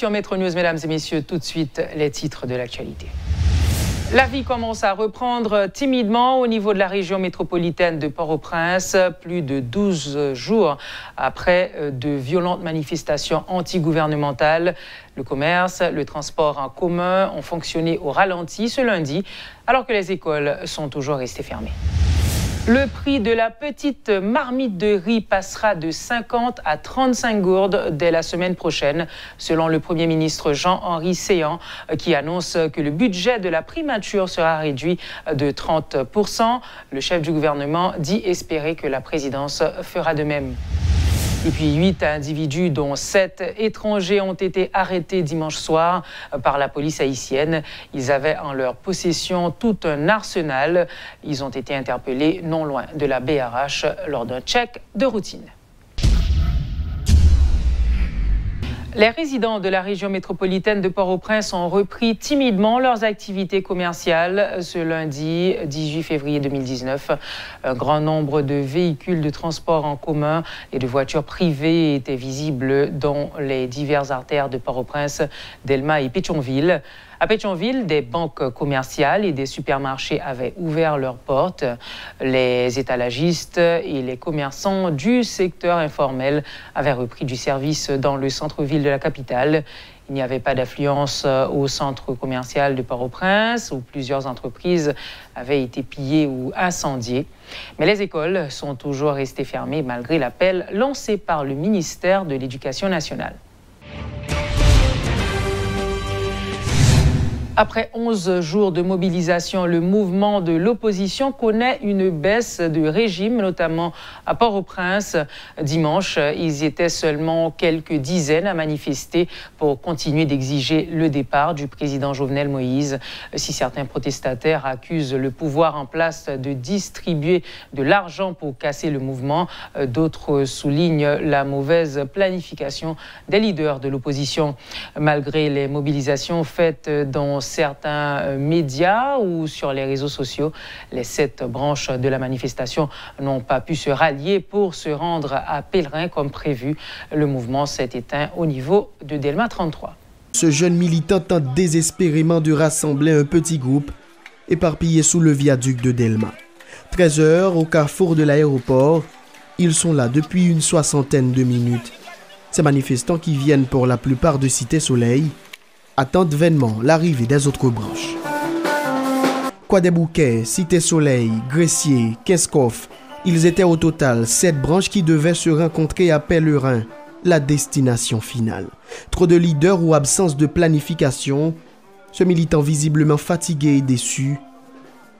édition Métro News, mesdames et messieurs, tout de suite les titres de l'actualité. La vie commence à reprendre timidement au niveau de la région métropolitaine de Port-au-Prince, plus de 12 jours après de violentes manifestations antigouvernementales. Le commerce, le transport en commun ont fonctionné au ralenti ce lundi, alors que les écoles sont toujours restées fermées. Le prix de la petite marmite de riz passera de 50 à 35 gourdes dès la semaine prochaine, selon le Premier ministre Jean-Henri Séan, qui annonce que le budget de la primature sera réduit de 30%. Le chef du gouvernement dit espérer que la présidence fera de même. Et puis 8 individus, dont 7 étrangers, ont été arrêtés dimanche soir par la police haïtienne. Ils avaient en leur possession tout un arsenal. Ils ont été interpellés non loin de la BRH lors d'un check de routine. Les résidents de la région métropolitaine de Port-au-Prince ont repris timidement leurs activités commerciales ce lundi 18 février 2019. Un grand nombre de véhicules de transport en commun et de voitures privées étaient visibles dans les diverses artères de Port-au-Prince, Delma et Pétionville. À Pétionville, des banques commerciales et des supermarchés avaient ouvert leurs portes. Les étalagistes et les commerçants du secteur informel avaient repris du service dans le centre-ville de la capitale. Il n'y avait pas d'affluence au centre commercial de Port-au-Prince, où plusieurs entreprises avaient été pillées ou incendiées. Mais les écoles sont toujours restées fermées malgré l'appel lancé par le ministère de l'Éducation nationale. Après 11 jours de mobilisation, le mouvement de l'opposition connaît une baisse de régime, notamment à Port-au-Prince. Dimanche, ils étaient seulement quelques dizaines à manifester pour continuer d'exiger le départ du président Jovenel Moïse. Si certains protestataires accusent le pouvoir en place de distribuer de l'argent pour casser le mouvement, d'autres soulignent la mauvaise planification des leaders de l'opposition. Malgré les mobilisations faites dans certains médias ou sur les réseaux sociaux, les 7 branches de la manifestation n'ont pas pu se rallier pour se rendre à Pèlerin comme prévu. Le mouvement s'est éteint au niveau de Delma 33. Ce jeune militant tente désespérément de rassembler un petit groupe éparpillé sous le viaduc de Delma. 13 heures au carrefour de l'aéroport, ils sont là depuis une soixantaine de minutes. Ces manifestants qui viennent pour la plupart de Cité Soleil attendent vainement l'arrivée des autres branches. Croix des Bouquets, Cité Soleil, Gressier, Kescoff, ils étaient au total 7 branches qui devaient se rencontrer à Pèlerin, la destination finale. Trop de leaders ou absence de planification, ce militant visiblement fatigué et déçu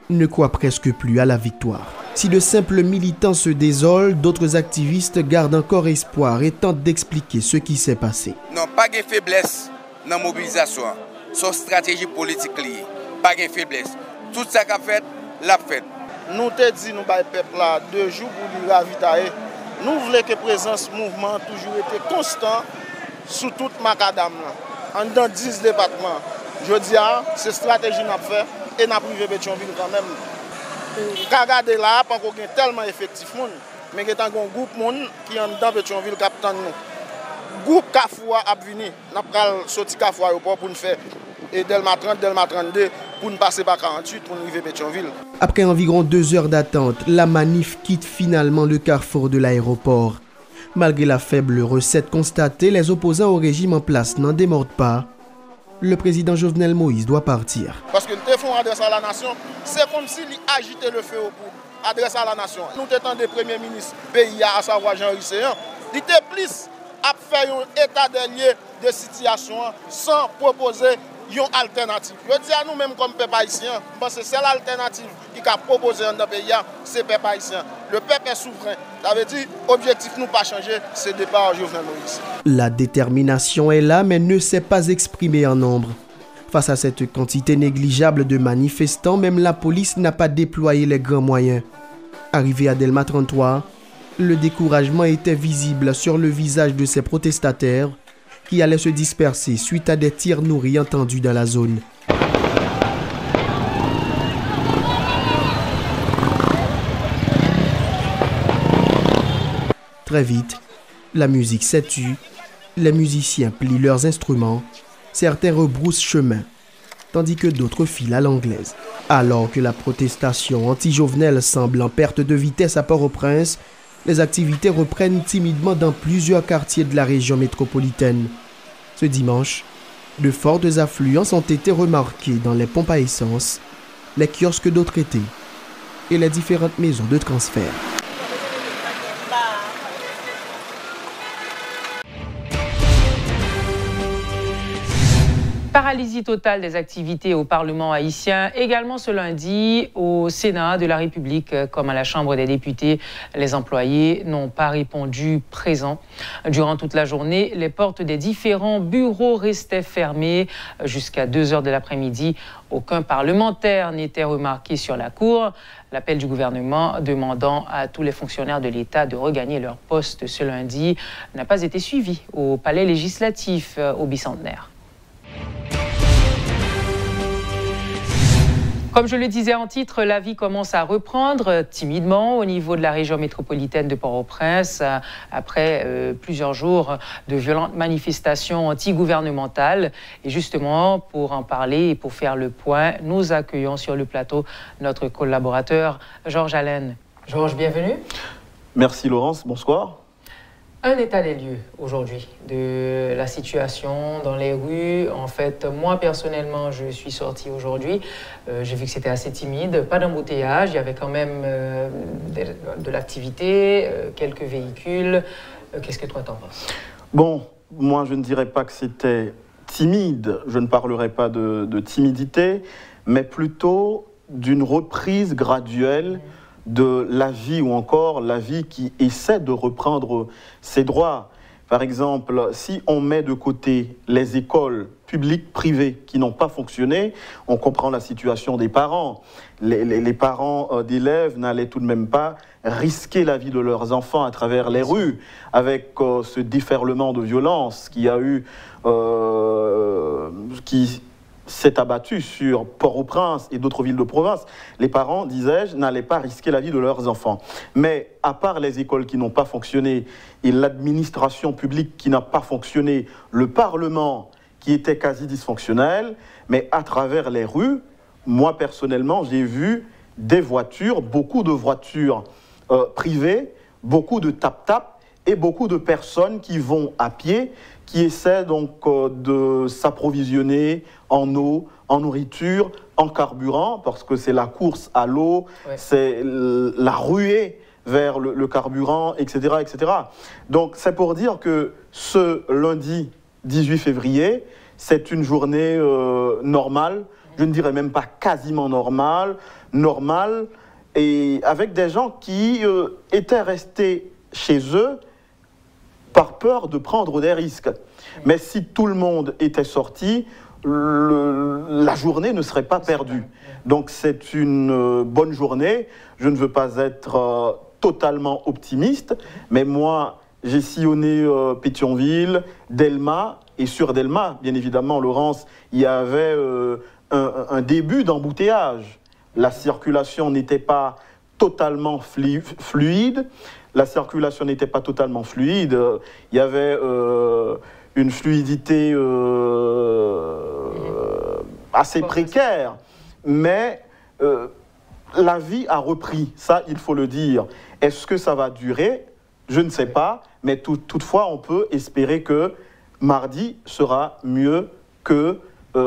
ne croit presque plus à la victoire. Si de simples militants se désolent, d'autres activistes gardent encore espoir et tentent d'expliquer ce qui s'est passé. Non, pas de faiblesse dans la mobilisation, son stratégie politique liée, pas de faiblesse. Tout ça qu'a fait, l'a fait. Nous te dit nous bail peuple là 2 jours pour lui ravitailler. Nous voulons que présence mouvement toujours été constant sous toute macadam là. En dans 10 départements. Je dis c'est stratégie n'a fait et n'a privé Pétionville quand même. Regarder là pas qu'on tellement effectif monde, mais que tant un groupe monde qui en dans Pétionville captant nous. Groupe Kafoua a venu, nous avons sorti Kafoua aéroport pour nous faire et Delma 30, Delma 32 pour nous passer par 48 pour nous arriver à Pétionville. Après environ 2 heures d'attente, la manif quitte finalement le carrefour de l'aéroport. Malgré la faible recette constatée, les opposants au régime en place n'en démordent pas. Le président Jovenel Moïse doit partir. Parce que nous faisons adresse à la nation, c'est comme s'il agitait le feu au bout. Adresse à la nation. Nous étions des premiers ministres pays, à savoir Jean-Henri Séan, il était plus à faire un état des lieux de situation sans proposer une alternative. Je dis à nous-mêmes comme peuple haïtien, parce que c'est l'alternative qui a proposé dans le pays, c'est le peuple haïtien. Le peuple est souverain. Ça veut dire, l'objectif nous pas changer, c'est départ Jovenel Moïse. La détermination est là, mais ne s'est pas exprimée en nombre. Face à cette quantité négligeable de manifestants, même la police n'a pas déployé les grands moyens. Arrivé à Delma 33, le découragement était visible sur le visage de ces protestataires qui allaient se disperser suite à des tirs nourris entendus dans la zone. Très vite, la musique s'est tue Les musiciens plient leurs instruments, certains rebroussent chemin, tandis que d'autres filent à l'anglaise. Alors que la protestation anti-Jovenel semble en perte de vitesse à Port-au-Prince, les activités reprennent timidement dans plusieurs quartiers de la région métropolitaine. Ce dimanche, de fortes affluences ont été remarquées dans les pompes à essence, les kiosques d'eau traitée et les différentes maisons de transfert. Paralysie totale des activités au Parlement haïtien. Également ce lundi, au Sénat de la République, comme à la Chambre des députés, les employés n'ont pas répondu présent. Durant toute la journée, les portes des différents bureaux restaient fermées jusqu'à 2 heures de l'après-midi. Aucun parlementaire n'était remarqué sur la cour. L'appel du gouvernement demandant à tous les fonctionnaires de l'État de regagner leur poste ce lundi n'a pas été suivi au palais législatif au Bicentenaire. Comme je le disais en titre, la vie commence à reprendre timidement au niveau de la région métropolitaine de Port-au-Prince après plusieurs jours de violentes manifestations anti-gouvernementales. Et justement, pour en parler et pour faire le point, nous accueillons sur le plateau notre collaborateur Georges Allen. Georges, bienvenue. Merci Laurence, bonsoir. Un état des lieux aujourd'hui de la situation dans les rues. En fait, moi personnellement, je suis sorti aujourd'hui. J'ai vu que c'était assez timide, pas d'embouteillage. Il y avait quand même de l'activité, quelques véhicules. Qu'est-ce que toi t'en penses? Bon, moi je ne dirais pas que c'était timide. Je ne parlerai pas de timidité, mais plutôt d'une reprise graduelle de la vie, ou encore la vie qui essaie de reprendre ses droits. Par exemple, si on met de côté les écoles publiques, privées qui n'ont pas fonctionné, on comprend la situation des parents. Les parents d'élèves n'allaient tout de même pas risquer la vie de leurs enfants à travers les rues, avec ce déferlement de violence qui a eu, qui s'est abattu sur Port-au-Prince et d'autres villes de province. Les parents, disais-je, n'allaient pas risquer la vie de leurs enfants. Mais à part les écoles qui n'ont pas fonctionné et l'administration publique qui n'a pas fonctionné, le Parlement qui était quasi dysfonctionnel, mais à travers les rues, moi personnellement, j'ai vu des voitures, beaucoup de voitures privées, beaucoup de tap-tap et beaucoup de personnes qui vont à pied, qui essaient donc de s'approvisionner en eau, en nourriture, en carburant, parce que c'est la course à l'eau, ouais. C'est la ruée vers le carburant, etc., etc. Donc c'est pour dire que ce lundi 18 février, c'est une journée normale, je ne dirais même pas quasiment normale, et avec des gens qui étaient restés chez eux par peur de prendre des risques. Mais si tout le monde était sorti, la journée ne serait pas perdue. Donc c'est une bonne journée. Je ne veux pas être totalement optimiste, mais moi, j'ai sillonné Pétionville, Delma, et sur Delma, bien évidemment, Laurence, il y avait un début d'embouteillage. La circulation n'était pas totalement fluide. La circulation n'était pas totalement fluide. Il y avait une fluidité assez précaire. Mais la vie a repris, ça, il faut le dire. Est-ce que ça va durer? Je ne sais pas. Mais toutefois, on peut espérer que mardi sera mieux que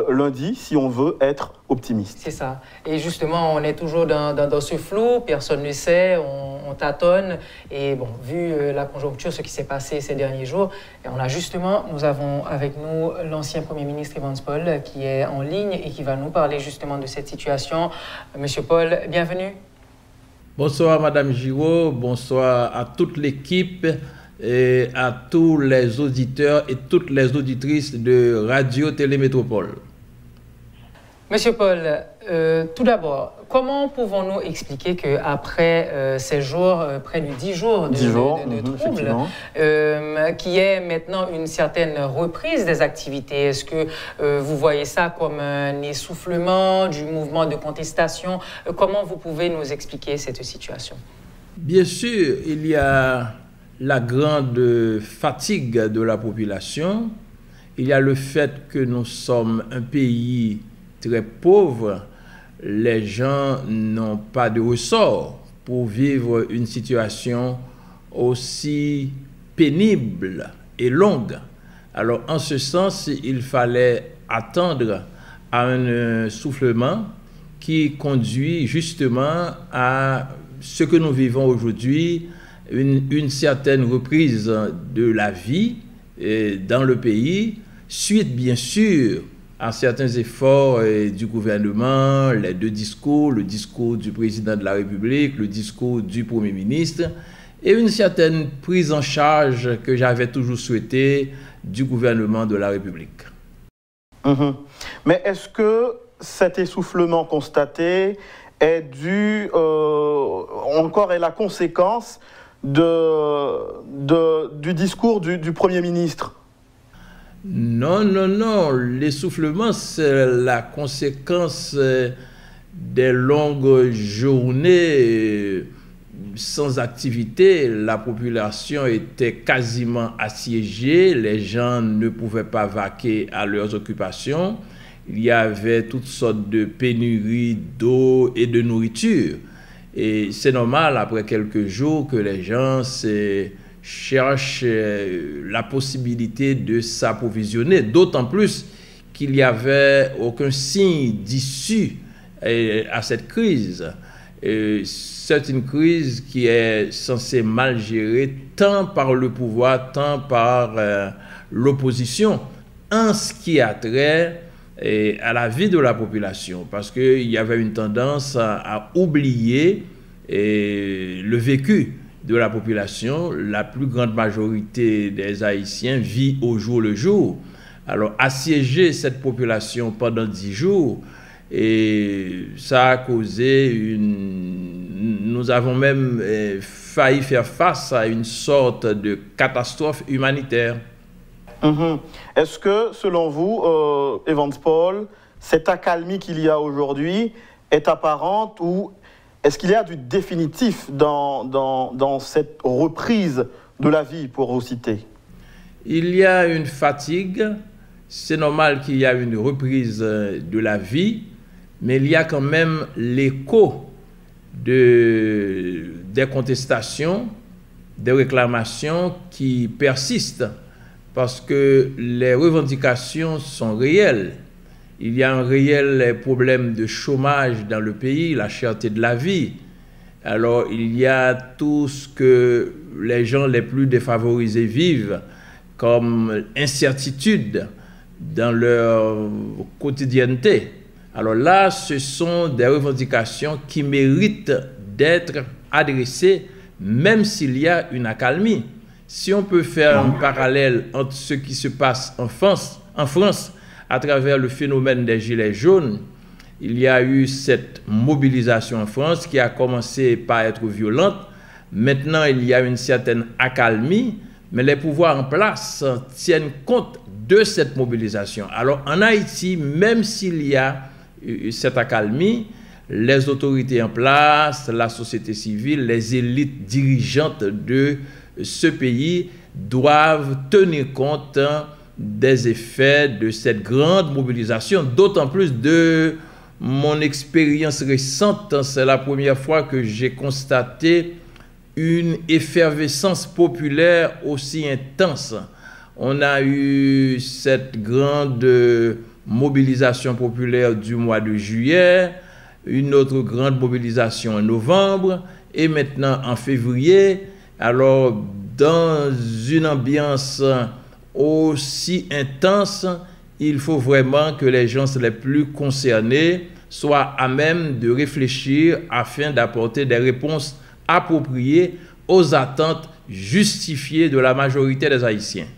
lundi, si on veut être optimiste. C'est ça. Et justement, on est toujours dans ce flou, personne ne sait, on tâtonne. Et bon, vu la conjoncture, ce qui s'est passé ces derniers jours, et nous avons avec nous l'ancien Premier ministre Evans Paul, qui est en ligne et qui va nous parler justement de cette situation. Monsieur Paul, bienvenue. Bonsoir Madame Giraud, bonsoir à toute l'équipe et à tous les auditeurs et toutes les auditrices de Radio Télémétropole. Monsieur Paul, tout d'abord, comment pouvons-nous expliquer qu'après ces jours, près de 10 jours de troubles, qu'il y ait maintenant une certaine reprise des activités? Est-ce que vous voyez ça comme un essoufflement du mouvement de contestation? Comment vous pouvez nous expliquer cette situation? Bien sûr, il y a la grande fatigue de la population, il y a le fait que nous sommes un pays très pauvre, les gens n'ont pas de ressort pour vivre une situation aussi pénible et longue. Alors, en ce sens, il fallait attendre à un soufflement qui conduit justement à ce que nous vivons aujourd'hui, une certaine reprise de la vie dans le pays, suite bien sûr à certains efforts du gouvernement, les deux discours, le discours du président de la République, le discours du Premier ministre, et une certaine prise en charge que j'avais toujours souhaité du gouvernement de la République. Mais est-ce que cet essoufflement constaté est dû, encore est la conséquence du discours du Premier ministre? Non, non, non. L'essoufflement, c'est la conséquence des longues journées sans activité. La population était quasiment assiégée. Les gens ne pouvaient pas vaquer à leurs occupations. Il y avait toutes sortes de pénuries d'eau et de nourriture. Et c'est normal, après quelques jours, que les gens cherchent la possibilité de s'approvisionner, d'autant plus qu'il n'y avait aucun signe d'issue à cette crise. C'est une crise qui est censée mal gérée tant par le pouvoir, tant par l'opposition, en ce qui a trait à la vie de la population, parce qu'il y avait une tendance à oublier le vécu de la population. La plus grande majorité des Haïtiens vit au jour le jour. Alors, assiéger cette population pendant 10 jours, et ça a causé nous avons même failli faire face à une sorte de catastrophe humanitaire. Est-ce que, selon vous, Evans Paul, cette accalmie qu'il y a aujourd'hui est apparente ou est-ce qu'il y a du définitif dans cette reprise de la vie, pour vous citer? Il y a une fatigue, c'est normal qu'il y a une reprise de la vie, mais il y a quand même l'écho des contestations, des réclamations qui persistent, parce que les revendications sont réelles. Il y a un réel problème de chômage dans le pays, la cherté de la vie. Alors, il y a tout ce que les gens les plus défavorisés vivent comme incertitude dans leur quotidienneté. Alors là, ce sont des revendications qui méritent d'être adressées, même s'il y a une accalmie. Si on peut faire un parallèle entre ce qui se passe en France, à travers le phénomène des Gilets jaunes, il y a eu cette mobilisation en France qui a commencé par être violente. Maintenant, il y a une certaine accalmie, mais les pouvoirs en place tiennent compte de cette mobilisation. Alors, en Haïti, même s'il y a cette accalmie, les autorités en place, la société civile, les élites dirigeantes de ce pays doivent tenir compte des effets de cette grande mobilisation, d'autant plus de mon expérience récente. C'est la première fois que j'ai constaté une effervescence populaire aussi intense. On a eu cette grande mobilisation populaire du mois de juillet, une autre grande mobilisation en novembre et maintenant en février. Alors, dans une ambiance aussi intense, il faut vraiment que les gens les plus concernés soient à même de réfléchir afin d'apporter des réponses appropriées aux attentes justifiées de la majorité des Haïtiens.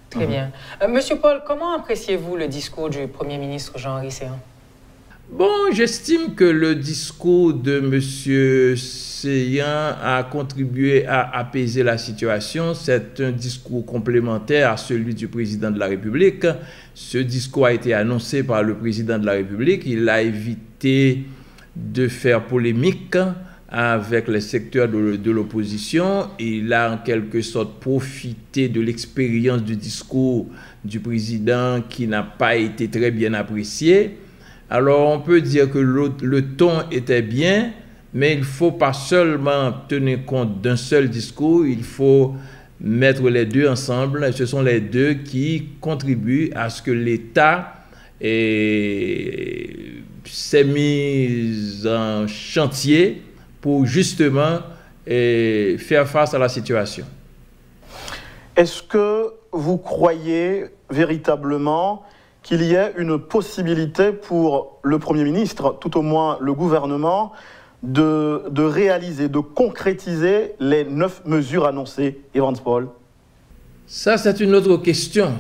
Très bien. Monsieur Paul, comment appréciez-vous le discours du Premier ministre Jean-Henri Séan? Bon, j'estime que le discours de M. Séan a contribué à apaiser la situation. C'est un discours complémentaire à celui du président de la République. Ce discours a été annoncé par le président de la République. Il a évité de faire polémique avec les secteurs de l'opposition. Il a en quelque sorte profité de l'expérience du discours du président qui n'a pas été très bien apprécié. Alors on peut dire que le ton était bien, mais il ne faut pas seulement tenir compte d'un seul discours, il faut mettre les deux ensemble. Et ce sont les deux qui contribuent à ce que l'État s'est mis en chantier pour justement faire face à la situation. Est-ce que vous croyez véritablement qu'il y ait une possibilité pour le Premier ministre, tout au moins le gouvernement, de réaliser, de concrétiser les 9 mesures annoncées, Evans Paul? Ça, c'est une autre question.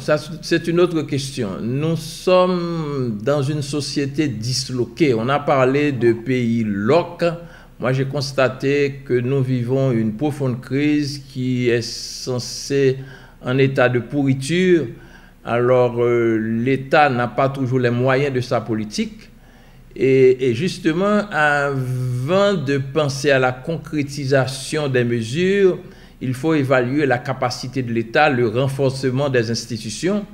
Nous sommes dans une société disloquée. On a parlé de pays locs. Moi, j'ai constaté que nous vivons une profonde crise qui est censée en état de pourriture. Alors, l'État n'a pas toujours les moyens de sa politique. Et justement, avant de penser à la concrétisation des mesures, il faut évaluer la capacité de l'État, le renforcement des institutions.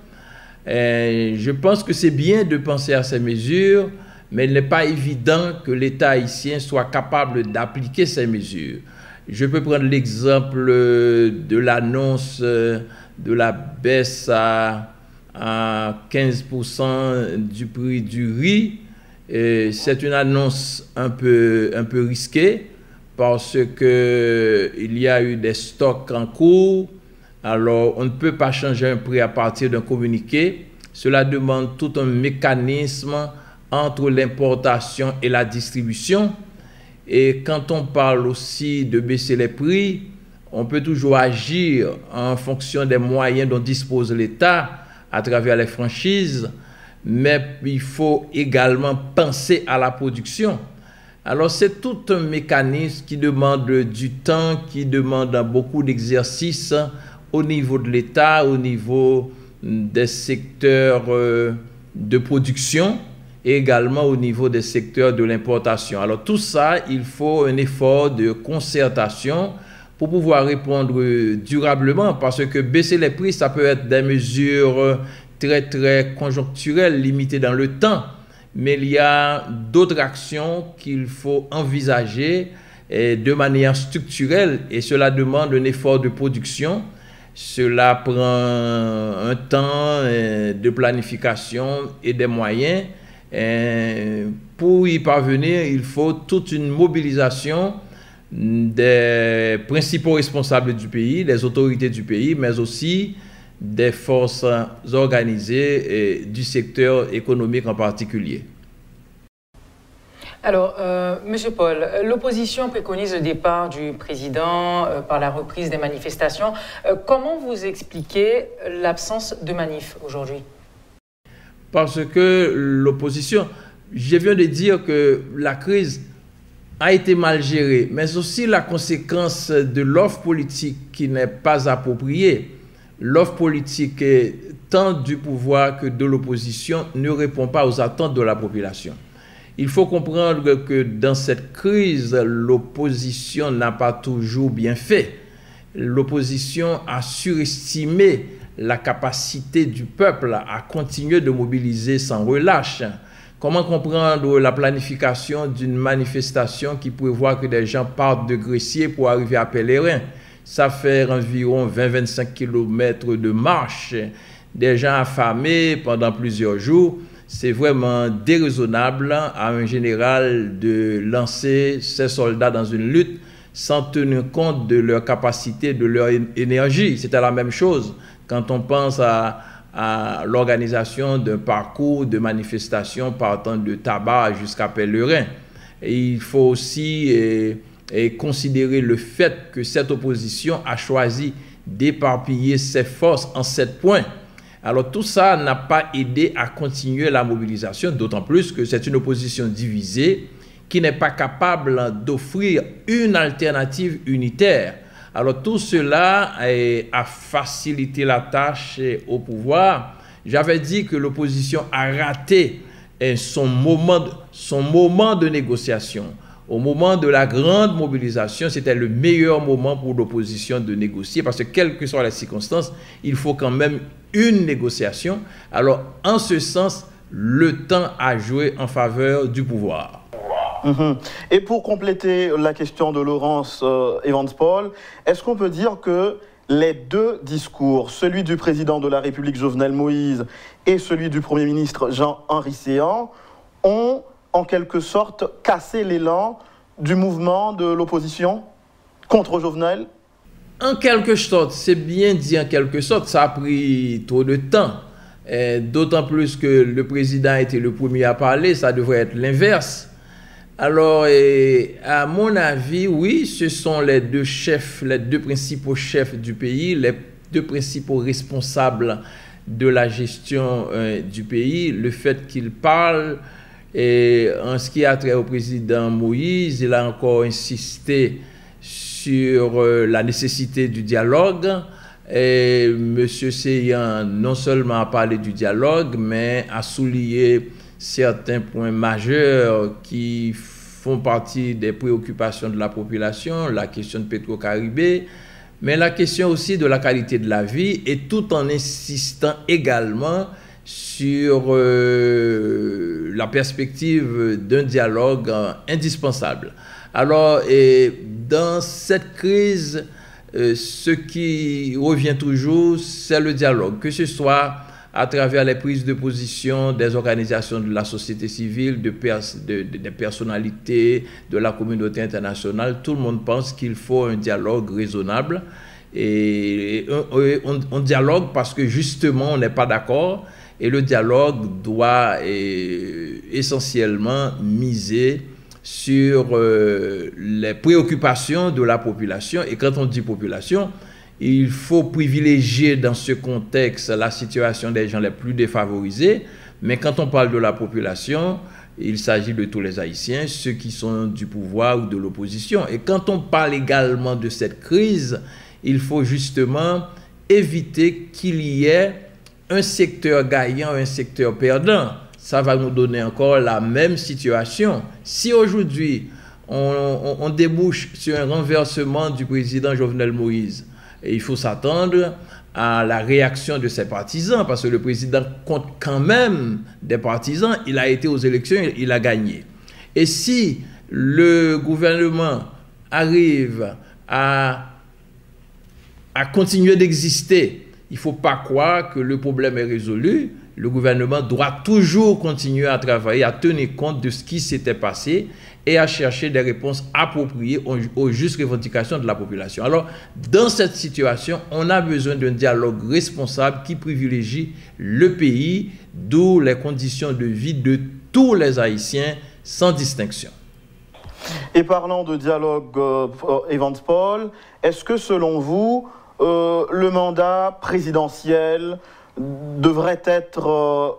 Je pense que c'est bien de penser à ces mesures, mais il n'est pas évident que l'État haïtien soit capable d'appliquer ces mesures. Je peux prendre l'exemple de l'annonce de la baisse à 15% du prix du riz. C'est une annonce un peu risquée parce qu'il y a eu des stocks en cours. Alors, on ne peut pas changer un prix à partir d'un communiqué. Cela demande tout un mécanisme entre l'importation et la distribution. Et quand on parle aussi de baisser les prix, on peut toujours agir en fonction des moyens dont dispose l'État à travers les franchises, mais il faut également penser à la production. Alors c'est tout un mécanisme qui demande du temps, qui demande beaucoup d'exercices au niveau de l'État, au niveau des secteurs de production et également au niveau des secteurs de l'importation. Alors tout ça, il faut un effort de concertation pour pouvoir répondre durablement, parce que baisser les prix, ça peut être des mesures très conjoncturelles, limitées dans le temps, mais il y a d'autres actions qu'il faut envisager de manière structurelle, et cela demande un effort de production. Cela prend un temps de planification et des moyens. Pour y parvenir, il faut toute une mobilisation des principaux responsables du pays, des autorités du pays, mais aussi des forces organisées et du secteur économique en particulier. Alors, M. Paul, l'opposition préconise le départ du président par la reprise des manifestations. Comment vous expliquez l'absence de manif aujourd'hui? Parce que l'opposition, je viens de dire que la crise a été mal gérée, mais aussi la conséquence de l'offre politique qui n'est pas appropriée. L'offre politique tant du pouvoir que de l'opposition ne répond pas aux attentes de la population. Il faut comprendre que dans cette crise, l'opposition n'a pas toujours bien fait. L'opposition a surestimé la capacité du peuple à continuer de mobiliser sans relâche. Comment comprendre la planification d'une manifestation qui prévoit que des gens partent de Gressier pour arriver à Pèlerin? Ça fait environ 20-25 km de marche, des gens affamés pendant plusieurs jours. C'est vraiment déraisonnable à un général de lancer ses soldats dans une lutte sans tenir compte de leur capacité, de leur énergie. C'était la même chose quand on pense à l'organisation d'un parcours de manifestation partant de Tabar jusqu'à Pèlerin. Et il faut aussi considérer le fait que cette opposition a choisi d'éparpiller ses forces en 7 points. Alors tout ça n'a pas aidé à continuer la mobilisation, d'autant plus que c'est une opposition divisée qui n'est pas capable d'offrir une alternative unitaire. Alors tout cela a facilité la tâche au pouvoir. J'avais dit que l'opposition a raté son moment de négociation. au moment de la grande mobilisation, c'était le meilleur moment pour l'opposition de négocier, parce que quelles que soient les circonstances, il faut quand même une négociation. Alors, en ce sens, le temps a joué en faveur du pouvoir. Et pour compléter la question de Laurence Evans-Paul, est-ce qu'on peut dire que les deux discours, celui du président de la République Jovenel Moïse et celui du Premier ministre Jean-Henri Séan, ont en quelque sorte cassé l'élan du mouvement de l'opposition contre Jovenel? En quelque sorte, c'est bien dit en quelque sorte, ça a pris trop de temps. D'autant plus que le président a été le premier à parler, ça devrait être l'inverse. Alors, à mon avis, oui, ce sont les deux chefs, les deux principaux chefs du pays, les deux principaux responsables de la gestion du pays. Le fait qu'ils parlent, et en ce qui a trait au président Moïse, il a encore insisté sur la nécessité du dialogue. Et M. Séan non seulement a parlé du dialogue, mais a souligné certains points majeurs qui font partie des préoccupations de la population, la question de Petro-Caribé, mais la question aussi de la qualité de la vie, et tout en insistant également sur la perspective d'un dialogue indispensable. Alors, dans cette crise, ce qui revient toujours, c'est le dialogue, que ce soit à travers les prises de position des organisations de la société civile, des personnalités, de la communauté internationale. Tout le monde pense qu'il faut un dialogue raisonnable. Et on dialogue parce que justement on n'est pas d'accord, et le dialogue doit essentiellement miser sur les préoccupations de la population. Et quand on dit population, il faut privilégier dans ce contexte la situation des gens les plus défavorisés. Mais quand on parle de la population, il s'agit de tous les Haïtiens, ceux qui sont du pouvoir ou de l'opposition. Et quand on parle également de cette crise, il faut justement éviter qu'il y ait un secteur gagnant, un secteur perdant. Ça va nous donner encore la même situation. Si aujourd'hui, on débouche sur un renversement du président Jovenel Moïse, et il faut s'attendre à la réaction de ses partisans, parce que le président compte quand même des partisans. Il a été aux élections, il a gagné. Et si le gouvernement arrive à continuer d'exister, il ne faut pas croire que le problème est résolu. Le gouvernement doit toujours continuer à travailler, à tenir compte de ce qui s'était passé et à chercher des réponses appropriées aux justes revendications de la population. Alors, dans cette situation, on a besoin d'un dialogue responsable qui privilégie le pays, d'où les conditions de vie de tous les Haïtiens, sans distinction. Et parlant de dialogue, Evans-Paul, est-ce que selon vous, le mandat présidentiel devrait être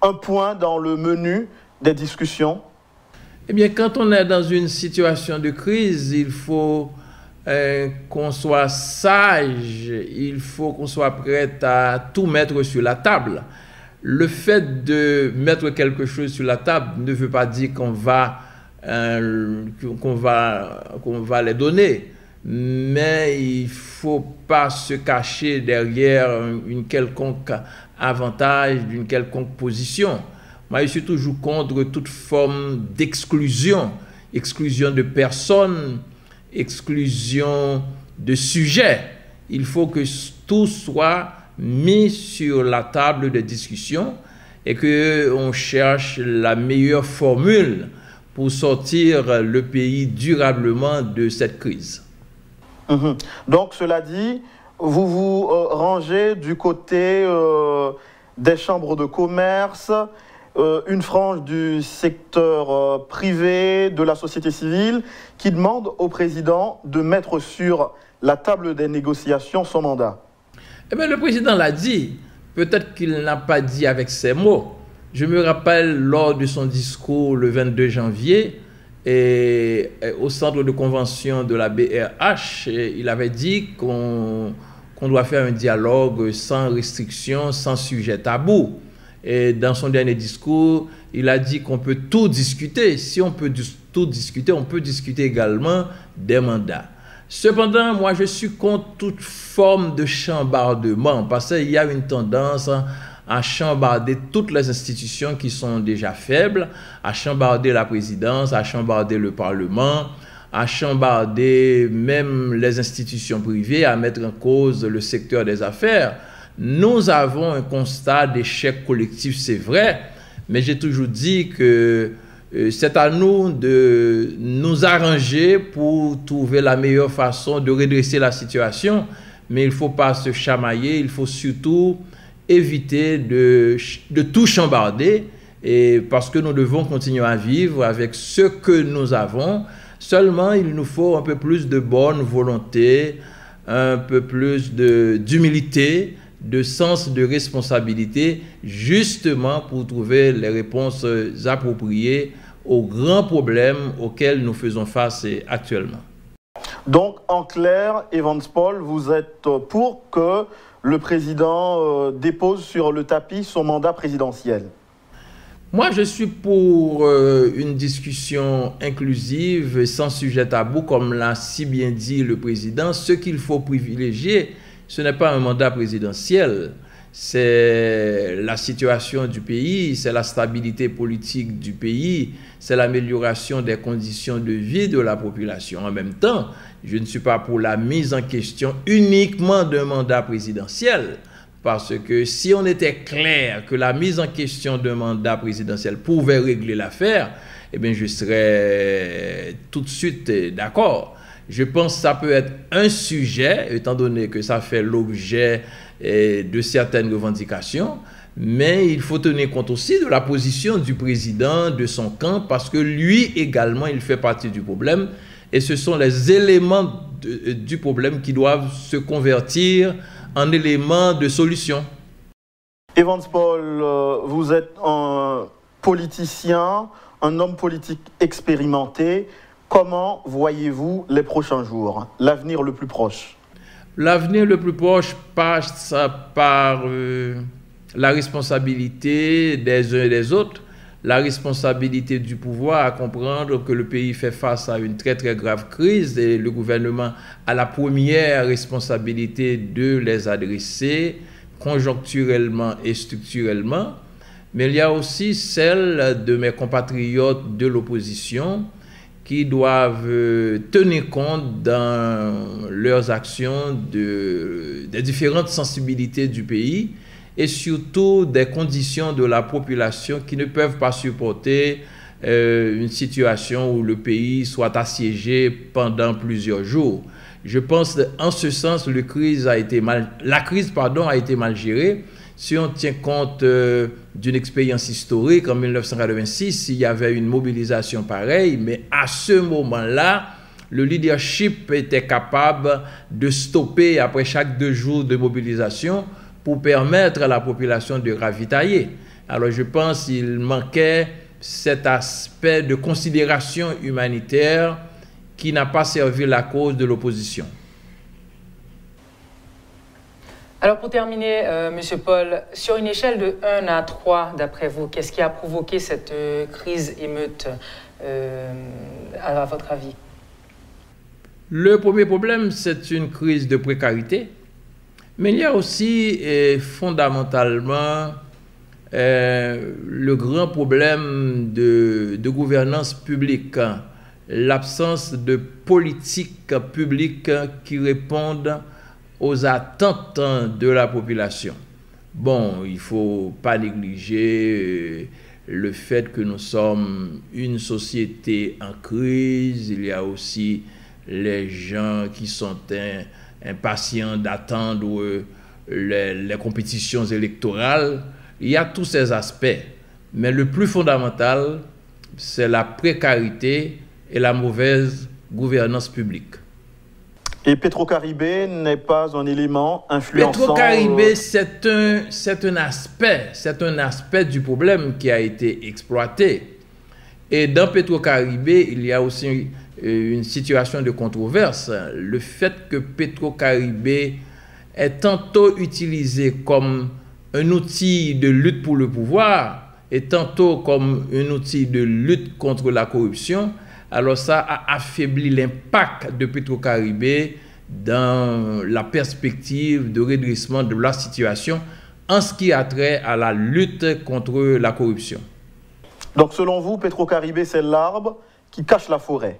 un point dans le menu des discussions? Eh bien, quand on est dans une situation de crise, il faut qu'on soit sage, il faut qu'on soit prêt à tout mettre sur la table. Le fait de mettre quelque chose sur la table ne veut pas dire qu'on va les donner. Mais il ne faut pas se cacher derrière une quelconque avantage, d'une quelconque position. Moi, je suis toujours contre toute forme d'exclusion, exclusion de personnes, exclusion de sujets. Il faut que tout soit mis sur la table de discussion et qu'on cherche la meilleure formule pour sortir le pays durablement de cette crise. Donc, cela dit, vous vous rangez du côté des chambres de commerce, une frange du secteur privé, de la société civile, qui demande au président de mettre sur la table des négociations son mandat. Eh bien, le président l'a dit. Peut-être qu'il n'a pas dit avec ces mots. Je me rappelle lors de son discours le 22 janvier, et au centre de convention de la BRH, il avait dit qu'on doit faire un dialogue sans restriction, sans sujet tabou. Et dans son dernier discours, il a dit qu'on peut tout discuter. Si on peut tout discuter, on peut discuter également des mandats. Cependant, moi, je suis contre toute forme de chambardement parce qu'il y a une tendance à chambarder toutes les institutions qui sont déjà faibles, à chambarder la présidence, à chambarder le Parlement, à chambarder même les institutions privées, à mettre en cause le secteur des affaires. Nous avons un constat d'échec collectif, c'est vrai, mais j'ai toujours dit que c'est à nous de nous arranger pour trouver la meilleure façon de redresser la situation, mais il ne faut pas se chamailler, il faut surtout éviter de tout chambarder, et parce que nous devons continuer à vivre avec ce que nous avons. Seulement, il nous faut un peu plus de bonne volonté, un peu plus d'humilité, de sens de responsabilité, justement pour trouver les réponses appropriées aux grands problèmes auxquels nous faisons face actuellement. Donc, en clair, Evans Paul, vous êtes pour que le président dépose sur le tapis son mandat présidentiel? Moi, je suis pour une discussion inclusive, sans sujet tabou, comme l'a si bien dit le président. Ce qu'il faut privilégier, ce n'est pas un mandat présidentiel, c'est la situation du pays, c'est la stabilité politique du pays, c'est l'amélioration des conditions de vie de la population. En même temps, je ne suis pas pour la mise en question uniquement d'un mandat présidentiel, parce que si on était clair que la mise en question d'un mandat présidentiel pouvait régler l'affaire, eh bien je serais tout de suite d'accord. Je pense que ça peut être un sujet, étant donné que ça fait l'objet de certaines revendications, mais il faut tenir compte aussi de la position du président, de son camp, parce que lui également, il fait partie du problème, et ce sont les éléments du problème qui doivent se convertir en éléments de solution. Evans Paul, vous êtes un politicien, un homme politique expérimenté. Comment voyez-vous les prochains jours, l'avenir le plus proche? L'avenir le plus proche passe par la responsabilité des uns et des autres, la responsabilité du pouvoir à comprendre que le pays fait face à une très très grave crise et le gouvernement a la première responsabilité de les adresser conjoncturellement et structurellement, mais il y a aussi celle de mes compatriotes de l'opposition qui doivent tenir compte dans leurs actions des différentes sensibilités du pays et surtout des conditions de la population qui ne peuvent pas supporter une situation où le pays soit assiégé pendant plusieurs jours. Je pense qu'en ce sens, la crise a été mal gérée. Si on tient compte d'une expérience historique, en 1986, il y avait une mobilisation pareille, mais à ce moment-là, le leadership était capable de stopper après chaque 2 jours de mobilisation pour permettre à la population de ravitailler. Alors je pense qu'il manquait cet aspect de considération humanitaire qui n'a pas servi la cause de l'opposition. Alors pour terminer, M. Paul, sur une échelle de 1 à 3, d'après vous, qu'est-ce qui a provoqué cette crise émeute, à votre avis? Le premier problème, c'est une crise de précarité, mais il y a aussi fondamentalement le grand problème de gouvernance publique, l'absence de politique publique qui répondent aux attentes de la population. Bon, il ne faut pas négliger le fait que nous sommes une société en crise. Il y a aussi les gens qui sont impatients d'attendre les compétitions électorales. Il y a tous ces aspects. Mais le plus fondamental, c'est la précarité et la mauvaise gouvernance publique. Et Petrocaribé n'est pas un élément influençant. Petrocaribé, c'est un aspect du problème qui a été exploité. Et dans Petrocaribé, il y a aussi une situation de controverse. Le fait que Petrocaribé est tantôt utilisé comme un outil de lutte pour le pouvoir et tantôt comme un outil de lutte contre la corruption, alors ça a affaibli l'impact de Petro-Caribé dans la perspective de redressement de la situation en ce qui a trait à la lutte contre la corruption. Donc selon vous, Petro-Caribé, c'est l'arbre qui cache la forêt?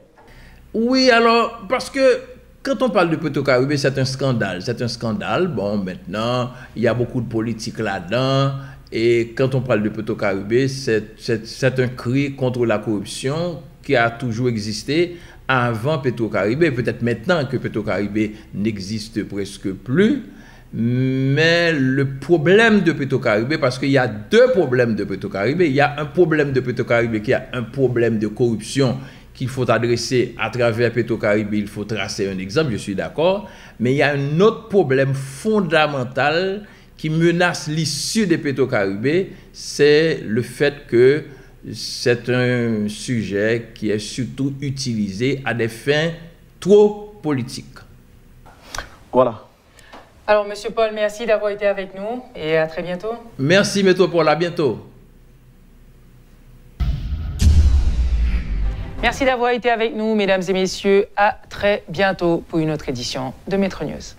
Oui, alors, parce que quand on parle de Petro-Caribé, c'est un scandale. C'est un scandale. Bon, maintenant, il y a beaucoup de politique là-dedans. Et quand on parle de Petro-Caribé, c'est un cri contre la corruption qui a toujours existé avant Petro-Caribé. Peut-être maintenant que Petro-Caribé n'existe presque plus. Mais le problème de Petro-Caribé, parce qu'il y a deux problèmes de Petro-Caribé. Il y a un problème de Petro-Caribé qui a un problème de corruption qu'il faut adresser à travers Petro-Caribé. Il faut tracer un exemple, je suis d'accord. Mais il y a un autre problème fondamental qui menace l'issue de Petro-Caribé, c'est le fait que c'est un sujet qui est surtout utilisé à des fins trop politiques. Voilà. Alors, Monsieur Paul, merci d'avoir été avec nous et à très bientôt. Merci, Métropole. À bientôt. Merci d'avoir été avec nous, mesdames et messieurs. À très bientôt pour une autre édition de Métro News.